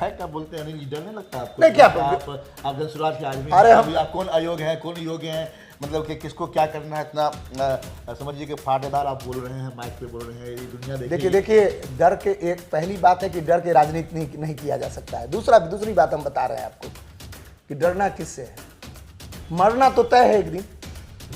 है क्या बोलते हैं अनिल, डर नहीं लगता आपको? नहीं, क्या आप जनसुराज के आदमी, अरे अभी आप कौन अयोग्य है, कौन योग्य है, मतलब कि किसको क्या करना है, इतना समझिए कि फाटेदार आप बोल रहे हैं, माइक पे बोल रहे हैं, ये दुनिया देखिए डर के, एक पहली बात है कि डर के राजनीति नहीं किया जा सकता है। दूसरी बात हम बता रहे हैं आपको कि डरना किससे है। मरना तो तय है एक दिन,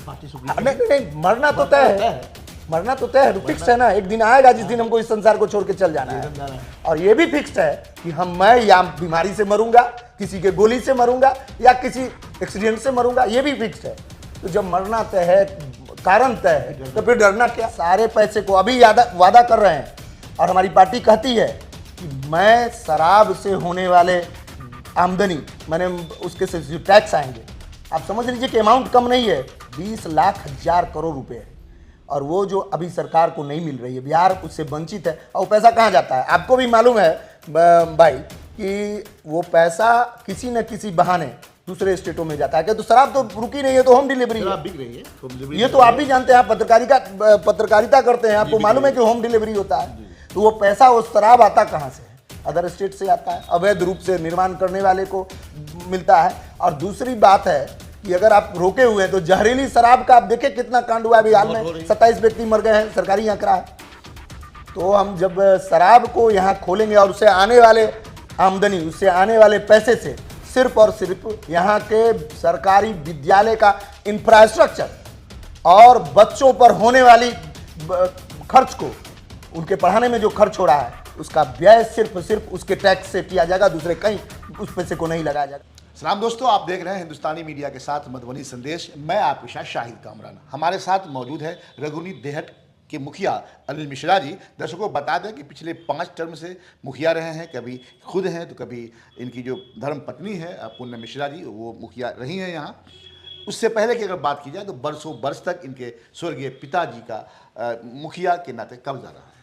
नहीं मरना तो तय है, मरना तो तय है, फिक्स है ना। एक दिन आएगा जिस दिन हमको इस संसार को छोड़ के चल जाना है। और ये भी फिक्स है कि मैं या बीमारी से मरूंगा, किसी के गोली से मरूंगा, या किसी एक्सीडेंट से मरूंगा, ये भी फिक्स है। तो जब मरना तय है, कारण तय है, तो फिर डरना क्या। सारे पैसे को अभी वादा कर रहे हैं और हमारी पार्टी कहती है कि मैं शराब से होने वाले आमदनी, मैंने उसके से जो टैक्स आएंगे, आप समझ लीजिए कि अमाउंट कम नहीं है, 20 लाख हजार करोड़ रुपए है। और वो जो अभी सरकार को नहीं मिल रही है, बिहार उससे वंचित है। और वो पैसा कहाँ जाता है, आपको भी मालूम है भाई कि वो पैसा किसी न किसी बहाने दूसरे स्टेटों में जाता है। क्या तो शराब तो रुकी नहीं है, तो होम डिलीवरी बिक रही है, ये तो आप भी जानते हैं, आप पत्रकारिता करते हैं, आपको मालूम है कि होम डिलीवरी होता है। तो वो पैसा, वो शराब आता कहाँ से है, अदर स्टेट से आता है, अवैध रूप से निर्माण करने वाले को मिलता है। और दूसरी बात है कि अगर आप रोके हुए हैं तो जहरीली शराब का आप देखें कितना कांड हुआ है बिहार में, 27 व्यक्ति मर गए हैं, सरकारी आंकड़ा है। तो हम जब शराब को यहाँ खोलेंगे और उससे आने वाले आमदनी, उससे आने वाले पैसे से सिर्फ और सिर्फ यहाँ के सरकारी विद्यालय का इंफ्रास्ट्रक्चर और बच्चों पर होने वाली खर्च को, उनके पढ़ाने में जो खर्च हो रहा है, उसका व्यय सिर्फ उसके टैक्स से किया जाएगा, दूसरे कहीं उस पैसे को नहीं लगाया जाएगा। सलाम दोस्तों, आप देख रहे हैं हिंदुस्तानी मीडिया के साथ मधुबनी संदेश। मैं आपके साथ शाहिद कामरान। हमारे साथ मौजूद है रघुनी देहट के मुखिया अनिल मिश्रा जी। दर्शकों बता दें कि पिछले 5 टर्म से मुखिया रहे हैं, कभी खुद हैं तो कभी इनकी जो धर्म पत्नी है पुण्य मिश्रा जी, वो मुखिया रही हैं यहाँ। उससे पहले की अगर बात की जाए तो बरसों बरस तक इनके स्वर्गीय पिताजी का मुखिया के नाते कब्जा रहा है।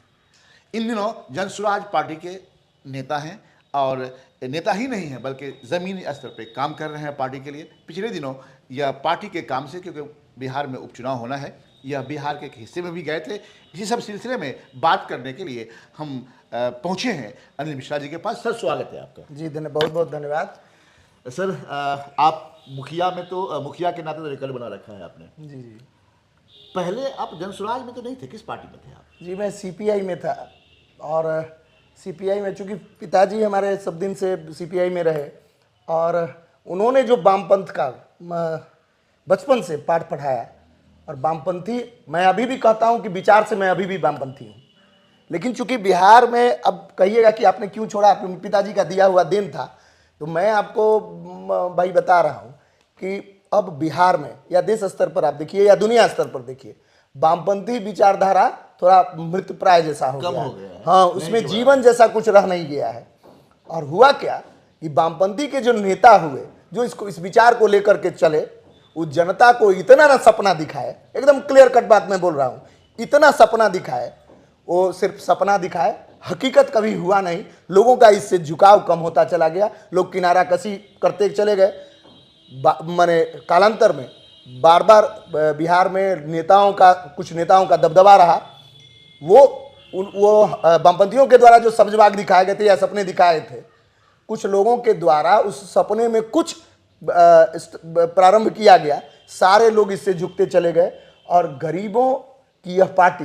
इन दिनों जनसुराज पार्टी के नेता हैं और नेता ही नहीं है बल्कि ज़मीनी स्तर पे काम कर रहे हैं पार्टी के लिए। पिछले दिनों यह पार्टी के काम से, क्योंकि बिहार में उपचुनाव होना है, यह बिहार के एक हिस्से में भी गए थे। इसी सब सिलसिले में बात करने के लिए हम पहुँचे हैं अनिल मिश्रा जी के पास। सर स्वागत है आपका। जी बहुत बहुत धन्यवाद सर। आप मुखिया में तो मुखिया के नाते तो रिकॉर्ड बना रखा है आपने। जी। पहले आप जनसुराज में तो नहीं थे, किस पार्टी में थे आप? जी मैं सीपीआई में था। और सीपीआई में चूँकि पिताजी हमारे सब दिन से सीपीआई में रहे और उन्होंने जो वामपंथ का बचपन से पाठ पढ़ाया, और वामपंथी मैं अभी भी कहता हूं कि विचार से मैं अभी भी वामपंथी हूं। लेकिन चूंकि बिहार में, अब कहिएगा कि आपने क्यों छोड़ा, आपके पिताजी का दिया हुआ देन था, तो मैं आपको भाई बता रहा हूं कि अब बिहार में या देश स्तर पर आप देखिए या दुनिया स्तर पर देखिए, वामपंथी विचारधारा थोड़ा मृत प्राय जैसा हो गया है। हाँ, उसमें जीवन जैसा कुछ रह नहीं गया है। और हुआ क्या कि वामपंथी के जो नेता हुए, जो इस विचार को लेकर के चले, उस जनता को इतना ना सपना दिखाए, एकदम क्लियर कट बात मैं बोल रहा हूँ, इतना सपना दिखाए, वो सिर्फ सपना दिखाए, हकीकत कभी हुआ नहीं। लोगों का इससे झुकाव कम होता चला गया, लोग किनारा कसी करते चले गए। माने कालांतर में बार बार बिहार में कुछ नेताओं का दबदबा रहा। वो वामपंथियों के द्वारा जो सब्जबाग दिखाए गए थे या सपने दिखाए थे, कुछ लोगों के द्वारा उस सपने में कुछ प्रारंभ किया गया, सारे लोग इससे झुकते चले गए और गरीबों की यह पार्टी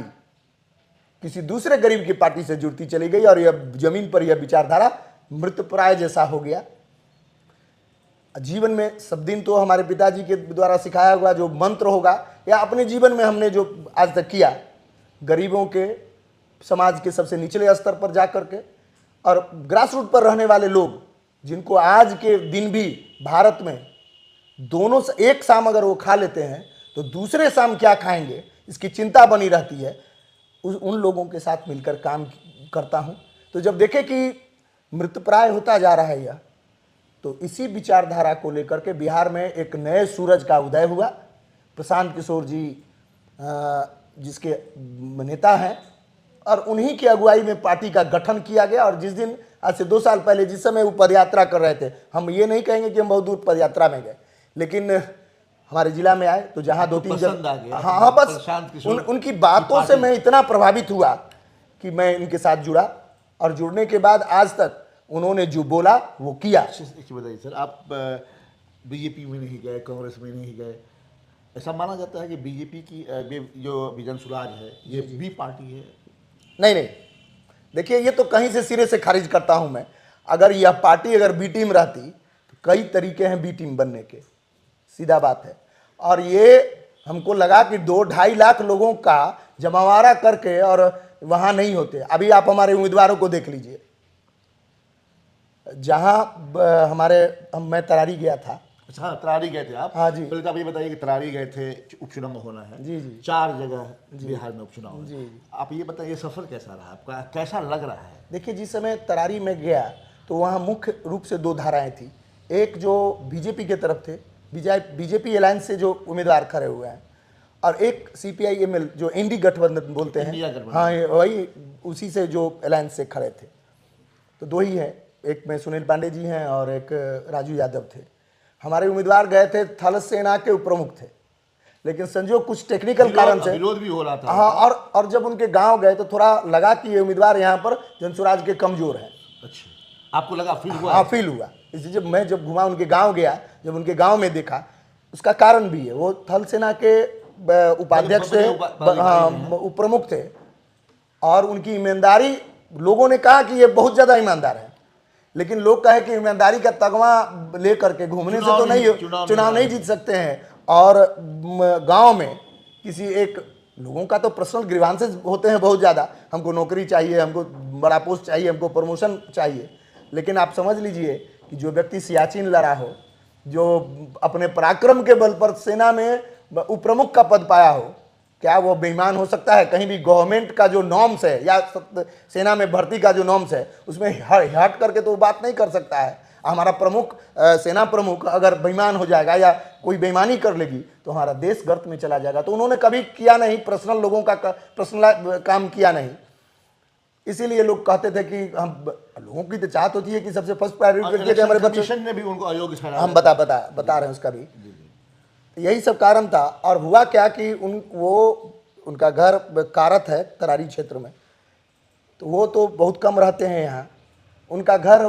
किसी दूसरे गरीब की पार्टी से जुड़ती चली गई और यह जमीन पर यह विचारधारा मृतप्राय जैसा हो गया। जीवन में सब दिन तो हमारे पिताजी के द्वारा सिखाया हुआ जो मंत्र होगा, या अपने जीवन में हमने जो आज तक किया, गरीबों के, समाज के सबसे निचले स्तर पर जाकर के और ग्रास रूट पर रहने वाले लोग, जिनको आज के दिन भी भारत में दोनों एक शाम अगर वो खा लेते हैं तो दूसरे शाम क्या खाएंगे, इसकी चिंता बनी रहती है। उन लोगों के साथ मिलकर काम करता हूं। तो जब देखे कि मृतप्राय होता जा रहा है यह, तो इसी विचारधारा को लेकर के बिहार में एक नए सूरज का उदय हुआ। प्रशांत किशोर जी जिसके नेता हैं, और उन्हीं की अगुवाई में पार्टी का गठन किया गया। और जिस दिन, आज से 2 साल पहले, जिस समय वो पदयात्रा कर रहे थे, हम ये नहीं कहेंगे कि हम बहुत दूर पदयात्रा में गए, लेकिन हमारे जिला में आए तो जहाँ 2-3 जगह, हाँ बस उनकी बातों से मैं इतना प्रभावित हुआ कि मैं इनके साथ जुड़ा। और जुड़ने के बाद आज तक उन्होंने जो बोला वो किया। एक चीज़ बताइए सर, आप बीजेपी में नहीं गए, कांग्रेस में नहीं गए, ऐसा माना जाता है कि बीजेपी की जो विजन सुराज है ये बी पार्टी है? नहीं नहीं, देखिए ये तो कहीं से सिरे से खारिज करता हूं मैं। अगर यह पार्टी अगर बी टीम रहती तो कई तरीके हैं बी टीम बनने के, सीधा बात है। और ये हमको लगा कि 2-2.5 लाख लोगों का जमावारा करके और वहां नहीं होते। अभी आप हमारे उम्मीदवारों को देख लीजिए, जहां मैं तरारी गया था। अच्छा हाँ, तरारी गए थे आप? हाँ जी। पहले तो आप ये बताइए कि तरारी गए थे, उपचुनाव होना है जी जी 4 जगह बिहार में उपचुनाव है। जी जी। आप ये बताइए सफर कैसा रहा आपका, कैसा लग रहा है? देखिए, जिस समय तरारी में गया तो वहाँ मुख्य रूप से 2 धाराएं थी। एक जो बीजेपी के तरफ थे, बीजेपी अलायंस से जो उम्मीदवार खड़े हुए हैं, और एक CPI-ML जो इंडी गठबंधन बोलते इंडिया हैं, गठबंधन। हाँ वही, उसी से जो अलायंस से खड़े थे। तो 2 ही हैं, एक में सुनील पांडे जी हैं और एक राजू यादव थे। हमारे उम्मीदवार गए थे, थल सेना के उपप्रमुख थे, लेकिन संजोग कुछ टेक्निकल कारण से विरोध भी हो रहा था। हाँ, और जब उनके गांव गए तो थोड़ा लगा कि ये उम्मीदवार यहाँ पर जनसुराज के कमजोर हैं। अच्छा, आपको लगा, फील हुआ? हाँ, फील हुआ। इसलिए जब घुमा उनके गांव गया, जब उनके गांव में देखा, उसका कारण भी है, वो थल सेना के उपाध्यक्ष थे, हाँ उपप्रमुख थे, और उनकी ईमानदारी, लोगों ने कहा कि ये बहुत ज़्यादा ईमानदार है, लेकिन लोग कहे कि ईमानदारी का तगमा लेकर के घूमने से तो नहीं चुनाव नहीं जीत सकते हैं। और गांव में किसी एक, लोगों का तो पर्सनल ग्रीवांसेस होते हैं बहुत ज़्यादा, हमको नौकरी चाहिए, हमको बड़ा पोस्ट चाहिए, हमको प्रमोशन चाहिए। लेकिन आप समझ लीजिए कि जो व्यक्ति सियाचिन लड़ा हो, जो अपने पराक्रम के बल पर सेना में उपप्रमुख का पद पाया हो, क्या वो बेईमान हो सकता है? कहीं भी गवर्नमेंट का जो नॉर्म्स है या सेना में भर्ती का जो नॉर्म्स है उसमें हट करके तो वो बात नहीं कर सकता है। हमारा प्रमुख, सेना प्रमुख अगर बेईमान हो जाएगा या कोई बेईमानी कर लेगी तो हमारा देश गर्त में चला जाएगा। तो उन्होंने कभी किया नहीं, पर्सनल लोगों का पर्सनल काम किया नहीं। इसीलिए लोग कहते थे कि हम, लोगों की तो चाहत होती है कि सबसे फर्स्ट प्रायोरिटी हमारे बच्चे, ने भी उनको अयोग्य ठहराया। हम बता रहे हैं उसका भी यही सब कारण था। और हुआ क्या कि उनका घर कारत है तरारी क्षेत्र में, तो वो तो बहुत कम रहते हैं यहाँ, उनका घर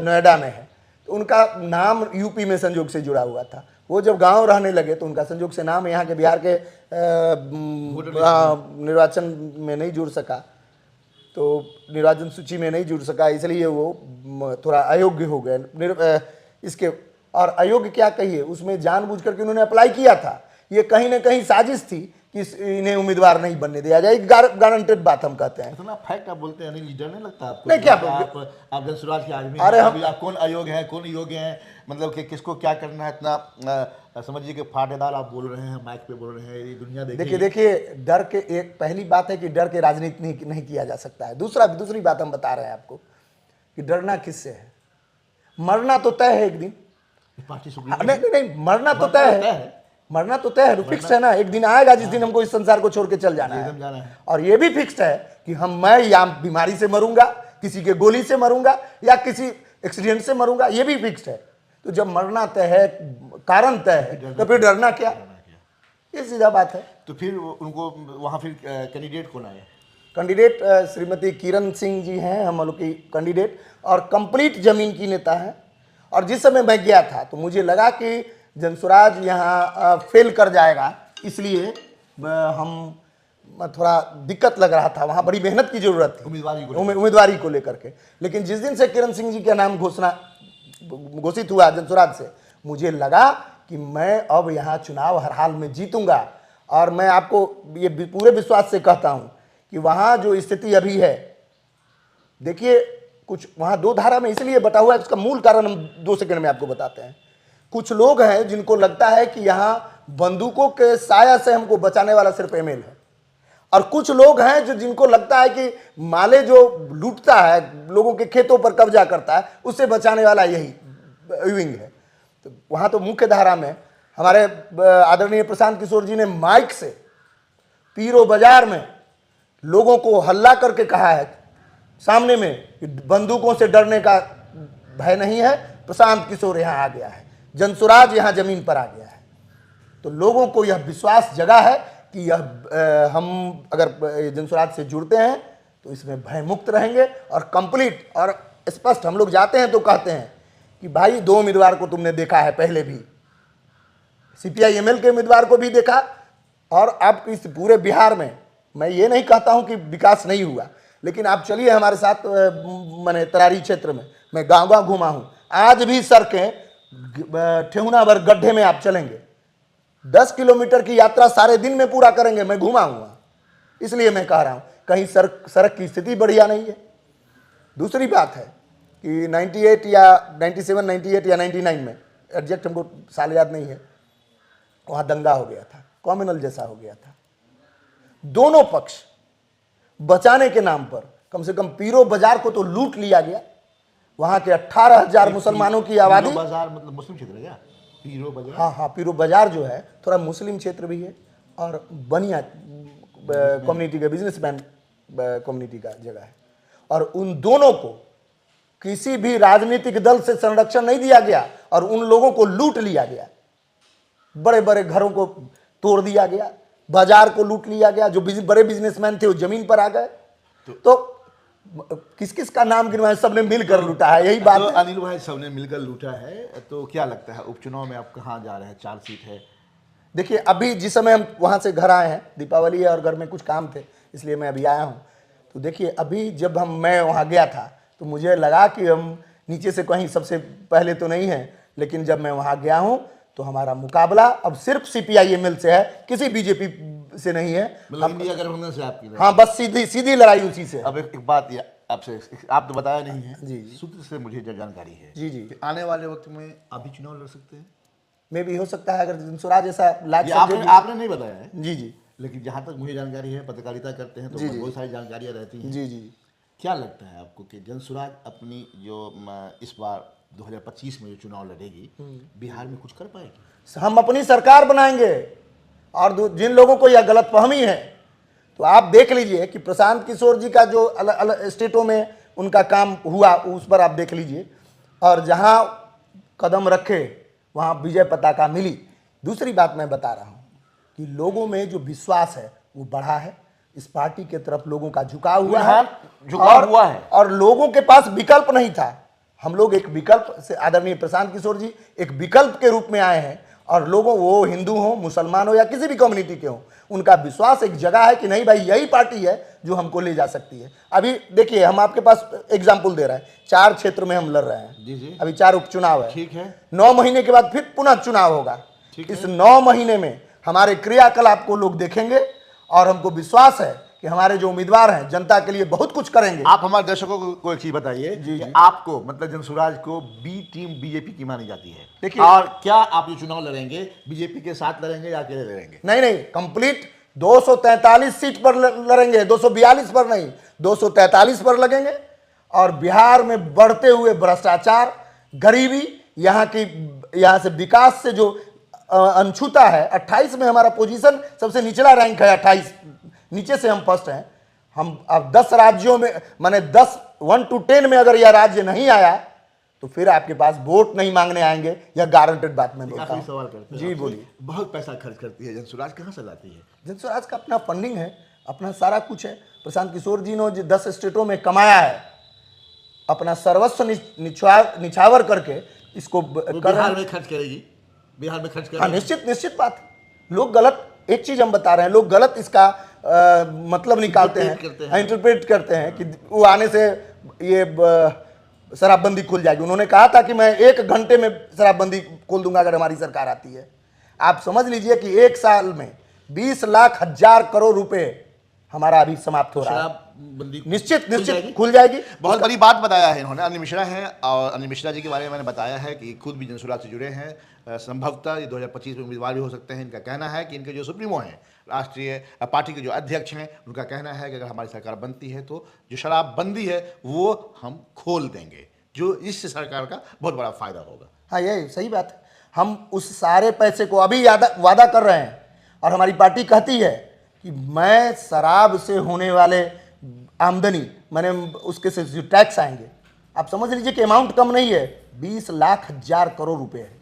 नोएडा में है, तो उनका नाम यूपी में संजोग से जुड़ा हुआ था। वो जब गांव रहने लगे तो उनका संजोग से नाम यहाँ के बिहार के निर्वाचन में नहीं जुड़ सका, तो निर्वाचन सूची में नहीं जुड़ सका, इसलिए वो थोड़ा अयोग्य हो गए। इसके और अयोग्य क्या कहिए, उसमें जानबूझ करके उन्होंने अप्लाई किया था। ये कहीं ना कहीं साजिश थी कि इन्हें उम्मीदवार नहीं बनने दिया जाए, गारंटेड बात हम कहते हैं। इतना फैक्ट आप बोलते हैं, नहीं लीडर नहीं लगता आपको? नहीं, क्या आप जनसुराज के आदमी, अरे आप कौन अयोग्य है, कौन योग्य है, मतलब कि किसको क्या करना है, इतना समझिए कि फाटेदार आप बोल रहे हैं, माइक पे बोल रहे हैं, ये दुनिया देखिए डर के, एक पहली बात है कि डर के राजनीति नहीं किया जा सकता है। दूसरी बात हम बता रहे हैं आपको कि डरना किससे है, मरना तो तय है एक दिन। पार्टी नहीं, मरना तो तय है, मरना तो तय है, फिक्स है ना। एक दिन आएगा जिस दिन हमको इस संसार को छोड़ के चल जाना है। और ये भी फिक्स है कि मैं या बीमारी से मरूंगा, किसी के गोली से मरूंगा, या किसी एक्सीडेंट से मरूंगा, ये भी फिक्स है। तो जब मरना तय है, कारण तय है, तो फिर डरना क्या? ये सीधा बात है। तो फिर उनको वहाँ फिर कैंडिडेट कौन आया? कैंडिडेट श्रीमती किरण सिंह जी हैं, हम लोग की कैंडिडेट, और कंप्लीट जमीन की नेता हैं। और जिस समय मैं गया था तो मुझे लगा कि जनसुराज यहाँ फेल कर जाएगा, इसलिए हम थोड़ा दिक्कत लग रहा था, वहाँ बड़ी मेहनत की जरूरत थी उम्मीदवारी को लेकर के। लेकिन जिस दिन से किरण सिंह जी का नाम घोषित हुआ जनसुराज से, मुझे लगा कि मैं अब यहाँ चुनाव हर हाल में जीतूंगा। और मैं आपको ये पूरे विश्वास से कहता हूँ कि वहाँ जो स्थिति अभी है, देखिए कुछ वहाँ 2 धारा में इसलिए बटा हुआ है, इसका मूल कारण हम 2 सेकंड में आपको बताते हैं। कुछ लोग हैं जिनको लगता है कि यहाँ बंदूकों के साया से हमको बचाने वाला सिर्फ ML है, और कुछ लोग हैं जिनको लगता है कि माले जो लूटता है, लोगों के खेतों पर कब्जा करता है, उससे बचाने वाला यही विंग है। तो वहाँ तो मुख्य धारा में हमारे आदरणीय प्रशांत किशोर जी ने माइक से पीरो बाजार में लोगों को हल्ला करके कहा है सामने में कि बंदूकों से डरने का भय नहीं है, प्रशांत किशोर यहाँ आ गया है, जनसुराज यहाँ जमीन पर आ गया है। तो लोगों को यह विश्वास जगा है कि यह हम अगर जनसुराज से जुड़ते हैं तो इसमें भय मुक्त रहेंगे और कंप्लीट। और स्पष्ट हम लोग जाते हैं तो कहते हैं कि भाई 2 उम्मीदवार को तुमने देखा है पहले भी, सीपीआई एमएल के उम्मीदवार को भी देखा, और अब इस पूरे बिहार में मैं ये नहीं कहता हूं कि विकास नहीं हुआ, लेकिन आप चलिए हमारे साथ मैंने तरारी क्षेत्र में मैं गांव गांव घुमा हूं, आज भी सड़कें ठेहुना भर गड्ढे में आप चलेंगे, 10 किलोमीटर की यात्रा सारे दिन में पूरा करेंगे, मैं घुमा हुआ। इसलिए मैं कह रहा हूं कहीं सड़क की स्थिति बढ़िया नहीं है। दूसरी बात है कि 98 या 97, 98 या 99 में, एग्जैक्ट हमको साल याद नहीं है, वहाँ दंगा हो गया था, कॉम्युनल जैसा हो गया था। दोनों पक्ष बचाने के नाम पर कम से कम पीरो बाजार को तो लूट लिया गया। वहाँ के 18,000 मुसलमानों की आबादी, पीरो बाजार मतलब मुस्लिम क्षेत्र है क्या? पीरो बाजार, हाँ हाँ, पीरो बाजार जो है थोड़ा मुस्लिम क्षेत्र भी है और बनिया कम्युनिटी का, बिजनेसमैन कम्युनिटी का जगह है, और उन दोनों को किसी भी राजनीतिक दल से संरक्षण नहीं दिया गया और उन लोगों को लूट लिया गया। बड़े बड़े घरों को तोड़ दिया गया, बाजार को लूट लिया गया, जो बड़े बिजनेसमैन थे वो जमीन पर आ गए। तो किस किस का नाम गिनवाए, सबने मिलकर लूटा है, यही बात तो है। अनिल भाई सबने मिलकर लूटा है, तो क्या लगता है उपचुनाव में आप कहाँ जा रहे हैं? 4 सीट है। देखिए अभी जिस समय हम वहाँ से घर आए हैं, दीपावली है और घर में कुछ काम थे इसलिए मैं अभी आया हूँ, तो देखिए अभी जब मैं वहाँ गया था तो मुझे लगा कि हम नीचे से कहीं सबसे पहले तो नहीं है, लेकिन जब मैं वहाँ गया हूँ तो हमारा मुकाबला अब सिर्फ सीपीआई एमएल से है, किसी बीजेपी से नहीं है। मतलब इंडिया गठबंधन से आपकी लड़ाई? हाँ, बस सीधी सीधी लड़ाई उसी से। अब एक बात ये आपसे, आप तो बताया नहीं है, जी जी सूत्र से मुझे जो जानकारी है जी जी, कि आने वाले वक्त में अभी चुनाव लड़ सकते हैं। में भी हो सकता है अगर स्वराज ऐसा लाइक ये आपने नहीं बताया है, जी जी लेकिन जहाँ तक मुझे जानकारी है, पत्रकारिता करते हैं तो जी, जी। बहुत सारी जानकारियाँ रहती हैं। जी जी। क्या लगता है आपको कि जनसुराज अपनी जो इस बार 2025 में जो चुनाव लड़ेगी बिहार में कुछ कर पाएगी? हम अपनी सरकार बनाएंगे, और जिन लोगों को यह गलतफहमी है तो आप देख लीजिए कि प्रशांत किशोर जी का जो अलग अलग स्टेटों में उनका काम हुआ उस पर आप देख लीजिए, और जहां कदम रखे वहां विजय पताका मिली। दूसरी बात मैं बता रहा हूं कि लोगों में जो विश्वास है वो बढ़ा है, इस पार्टी के तरफ लोगों का झुकाव हुआ है, और लोगों के पास विकल्प नहीं था। हम लोग एक विकल्प से, आदरणीय प्रशांत किशोर जी एक विकल्प के रूप में आए हैं, और लोगों, वो हिंदू हो, मुसलमान हो या किसी भी कम्युनिटी के हो, उनका विश्वास एक जगह है कि नहीं भाई यही पार्टी है जो हमको ले जा सकती है। अभी देखिए हम आपके पास एग्जाम्पल दे रहे हैं, 4 क्षेत्र में हम लड़ रहे हैं जी जी। अभी 4 उपचुनाव है, ठीक है। 9 महीने के बाद फिर पुनः चुनाव होगा। इस 9 महीने में हमारे क्रियाकलाप को लोग देखेंगे, और हमको विश्वास है कि हमारे जो उम्मीदवार हैं जनता के लिए बहुत कुछ करेंगे। आप हमारे दर्शकों को एक चीज बताइए कि आपको मतलब जनसुराज को बी टीम बीजेपी की मानी जाती है, देखिए, और क्या आप ये चुनाव लड़ेंगे बीजेपी के साथ लड़ेंगे या अकेले लड़ेंगे? नहीं नहीं, कंप्लीट 243 सीट पर लड़ेंगे, 242 पर नहीं, 243 पर लगेंगे। और बिहार में बढ़ते हुए भ्रष्टाचार, गरीबी, यहाँ से विकास से जो अनछूता है, 28 में हमारा पोजीशन सबसे निचला रैंक है, 28 नीचे से हम फर्स्ट हैं। हम अब 10 राज्यों में, माने 10 1 to 10 में अगर यह राज्य नहीं आया तो फिर आपके पास वोट नहीं मांगने आएंगे, यह गारंटेड बात मैं बोलता हूं। सवाल करते हैं जी बोलिए। बहुत पैसा खर्च करती है जनसुराज, कहाँ से लाती है? जनसुराज का अपना फंडिंग है, अपना सारा कुछ है। प्रशांत किशोर जी ने 10 स्टेटों में कमाया है, अपना सर्वस्व निछावर करके इसको बिहार में खर्च करेगी, बिहार में खर्च करेगी। निश्चित बात। लोग गलत, एक चीज हम बता रहे हैं, लोग गलत इसका मतलब निकालते हैं, इंटरप्रेट करते हैं कि वो आने से ये शराबबंदी खुल जाएगी। उन्होंने कहा था कि मैं 1 घंटे में शराबबंदी खोल दूंगा अगर हमारी सरकार आती है। आप समझ लीजिए कि 1 साल में 20 लाख हजार करोड़ रुपए हमारा अभी समाप्त हो रहा है। निश्चित खुल जाएगी। बहुत बड़ी बात बताया है इन्होंने। अनिल मिश्रा हैं, और अनिल मिश्रा जी के बारे में मैंने बताया है कि खुद भी जनसुराज से जुड़े हैं, संभवतः ये 2025 में उम्मीदवार भी हो सकते हैं। इनका कहना है कि इनके जो सुप्रीमो हैं, राष्ट्रीय पार्टी के जो अध्यक्ष हैं, उनका कहना है कि अगर हमारी सरकार बनती है तो जो शराबबंदी है वो हम खोल देंगे, जो इस सरकार का बहुत बड़ा फायदा होगा। हाँ, यही सही बात है। हम उस सारे पैसे को अभी वादा कर रहे हैं, और हमारी पार्टी कहती है कि मैं शराब से होने वाले आमदनी, मैंने उसके से जो टैक्स आएंगे, आप समझ लीजिए कि अमाउंट कम नहीं है, 20 लाख हजार करोड़ रुपए है,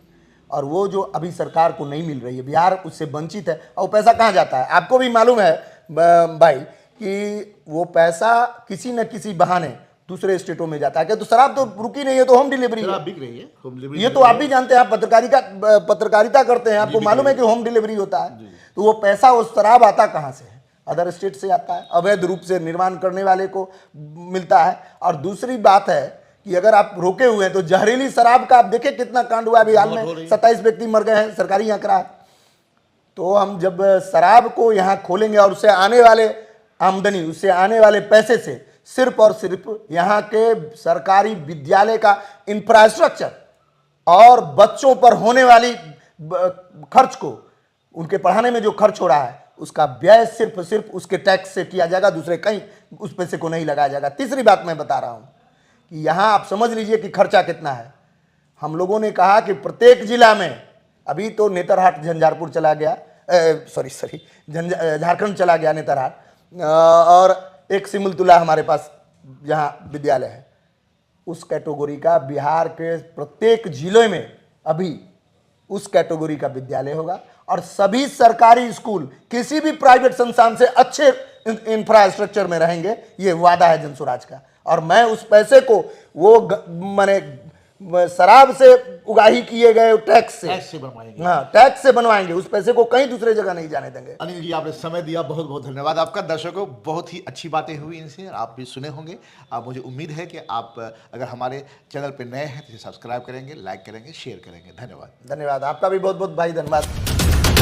और वो जो अभी सरकार को नहीं मिल रही है, बिहार उससे वंचित है। और पैसा कहाँ जाता है आपको भी मालूम है भाई, कि वो पैसा किसी न किसी बहाने दूसरे स्टेटों में जाता है। क्या तो शराब तो रुकी नहीं है, तो होम डिलीवरी है। शराब बिक रही है, होम डिलीवरी ये तो आप भी जानते हैं, आप पत्रकारिता करते हैं, आपको मालूम है कि होम डिलीवरी होता है। तो वो पैसा, वो शराब आता कहाँ से है? अदर स्टेट से आता है, अवैध रूप से निर्माण करने वाले को मिलता है। और दूसरी बात है कि अगर आप रोके हुए हैं तो जहरीली शराब का आप देखें कितना कांड हुआ अभी हाल में, 27 व्यक्ति मर गए हैं, सरकारी आंकड़ा है। तो हम जब शराब को यहाँ खोलेंगे और उससे आने वाले आमदनी, उससे आने वाले पैसे से सिर्फ और सिर्फ यहाँ के सरकारी विद्यालय का इंफ्रास्ट्रक्चर और बच्चों पर होने वाली खर्च को, उनके पढ़ाने में जो खर्च हो रहा है उसका व्यय सिर्फ उसके टैक्स से किया जाएगा, दूसरे कहीं उस पैसे को नहीं लगाया जाएगा। तीसरी बात मैं बता रहा हूं कि यहां आप समझ लीजिए कि खर्चा कितना है। हम लोगों ने कहा कि प्रत्येक जिला में, अभी तो नेतरहाट झंझारपुर चला गया, झारखंड चला गया नेतरहाट, और एक सिमुलतुला हमारे पास जहाँ विद्यालय है, उस कैटेगरी का बिहार के प्रत्येक जिले में अभी उस कैटेगरी का विद्यालय होगा। और सभी सरकारी स्कूल किसी भी प्राइवेट संस्थान से अच्छे इंफ्रास्ट्रक्चर में रहेंगे, ये वादा है जनसुराज का। और मैं उस पैसे को वो माने शराब से उगाही किए गए टैक्स से बनवाएंगे, हाँ, टैक्स से बनवाएंगे। उस पैसे को कहीं दूसरे जगह नहीं जाने देंगे। अनिल जी, आपने समय दिया, बहुत बहुत धन्यवाद आपका। दर्शकों, बहुत ही अच्छी बातें हुई इनसे, आप भी सुने होंगे। अब मुझे उम्मीद है कि आप अगर हमारे चैनल पर नए हैं तो इसे सब्सक्राइब करेंगे, लाइक करेंगे, शेयर करेंगे। धन्यवाद। धन्यवाद आपका भी बहुत बहुत भाई, धन्यवाद।